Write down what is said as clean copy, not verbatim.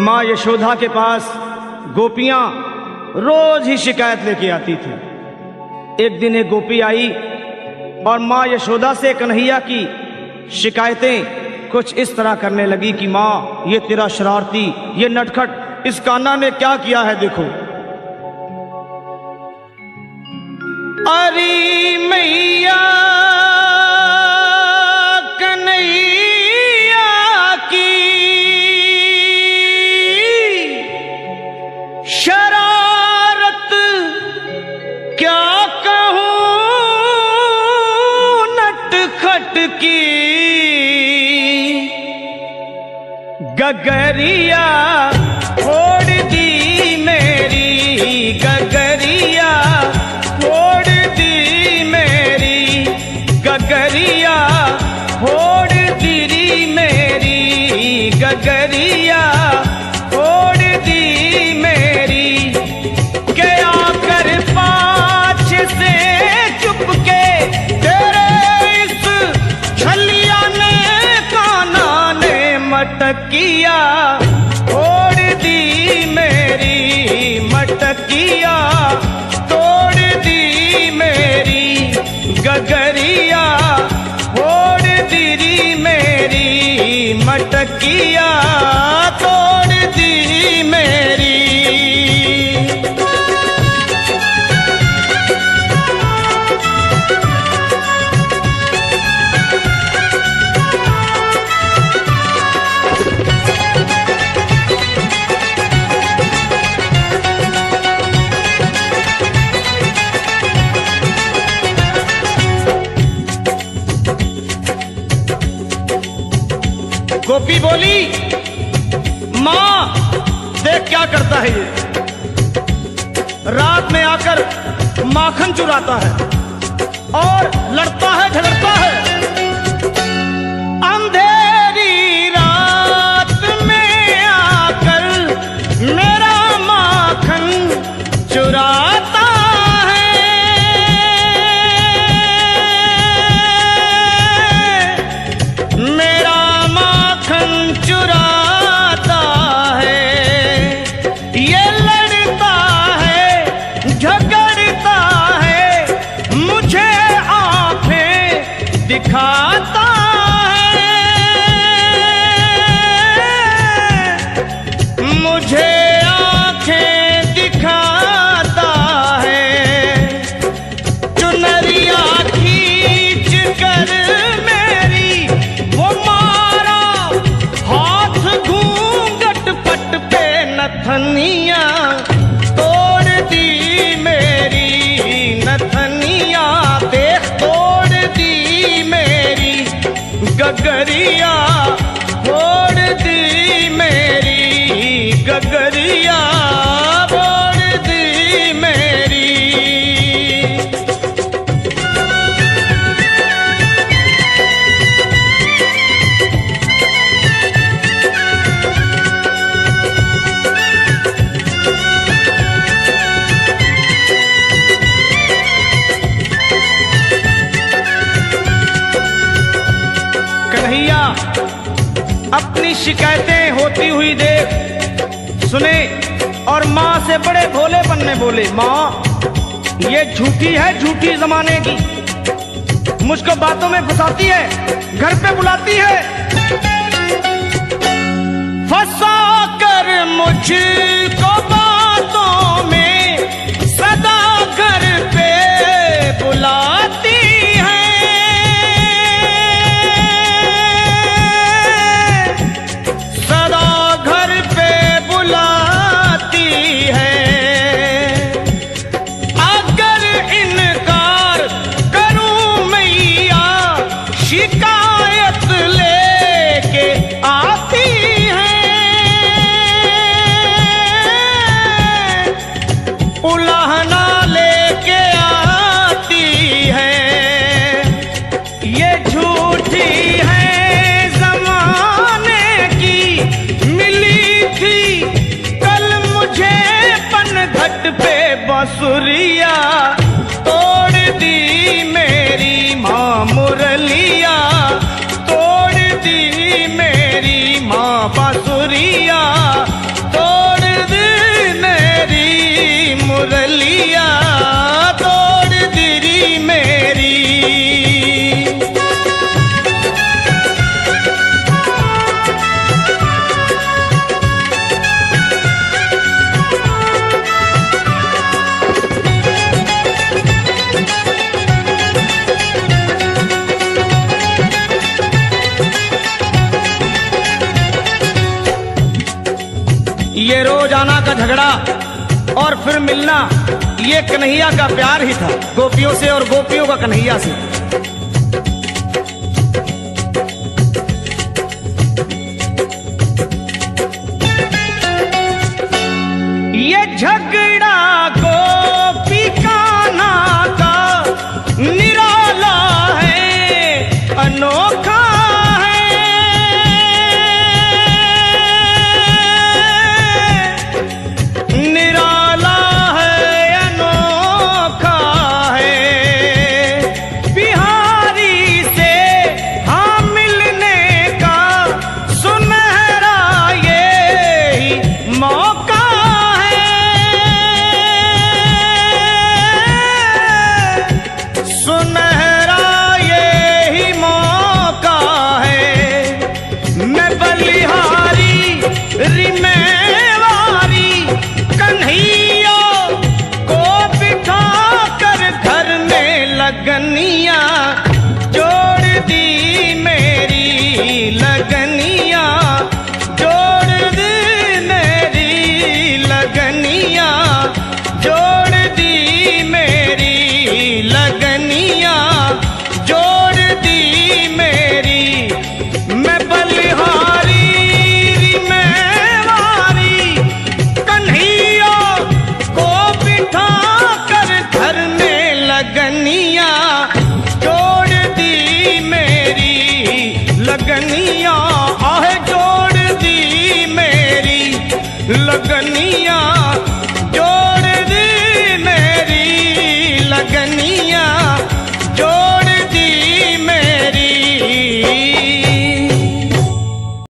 माँ यशोदा के पास गोपियां रोज ही शिकायत लेके आती थी। एक दिन एक गोपी आई और माँ यशोदा से कन्हैया की शिकायतें कुछ इस तरह करने लगी कि माँ, ये तेरा शरारती, ये नटखट इस कान्हा ने क्या किया है, देखो। अरे मैया कन्हैया की शरारत क्या कहूं, नटखट की गगरिया फोड़ दी मेरी, गगरिया फोड़ दी मेरी, गगरिया फोड़ दी मेरी, गगरिया फोड़ दी मेरी। के आकर पाछ से चुपके तेरे इस छलिया ने कान्हा ने मटकिया फोड़ दी मेरी, मटकिया तोड़ दी मेरी, गगरिया फोड़ दी मेरी, मटकिया तोड़ दी मेरी। गोपी बोली, माँ देख क्या करता है ये, रात में आकर माखन चुराता है और लड़ता है, झगड़ता है। अंधेरी रात में आकर मेरा माखन चुराता दिखाता है, मुझे आंखें दिखाता है। चुनरिया खींच कर मेरी वो मारा हाथ घूंघट पट पे, नथनिया तोड़ दी मेरी, नथनिया देख तोड़ दी मेरी, गगरिया फोड़ दी मेरी, गगरिया फोड़ दी मेरी। कन्हैया अपनी शिकायतें होती हुई देख सुने और माँ से बड़े भोलेपन में बोले, माँ ये झूठी है, झूठी जमाने की, मुझको बातों में फंसाती है, घर पे बुलाती है, फंसा कर मुझको बातों में सदा घर पे बुलाती है। शिकायत लेके आती है, उलाहना लेके आती है। ये झूठी है जमाने की, मिली थी कल मुझे पनघट पे बांसुरिया, तोड़ दी मेरी माँ मुरलिया, तोड़ दी मेरी माँ बांसुरिया, ये रोजाना का झगड़ा और फिर मिलना, ये कन्हैया का प्यार ही था, गोपियों से और गोपियों का कन्हैया से। ये झगड़ा गोपी कान्हा का निराला है, अनोखा लगनिया जोड़ दी मेरी, लगनिया जोड़ दी मेरी, लगनिया जोड़ दी मेरी, लगनिया जोड़ दी मेरी। मैं बलिहारी मैं वारी कन्हैया को बिठा कर घर में लगनिया जोड़ दी मेरी, लगनिया आह जोड़ दी मेरी, लगनिया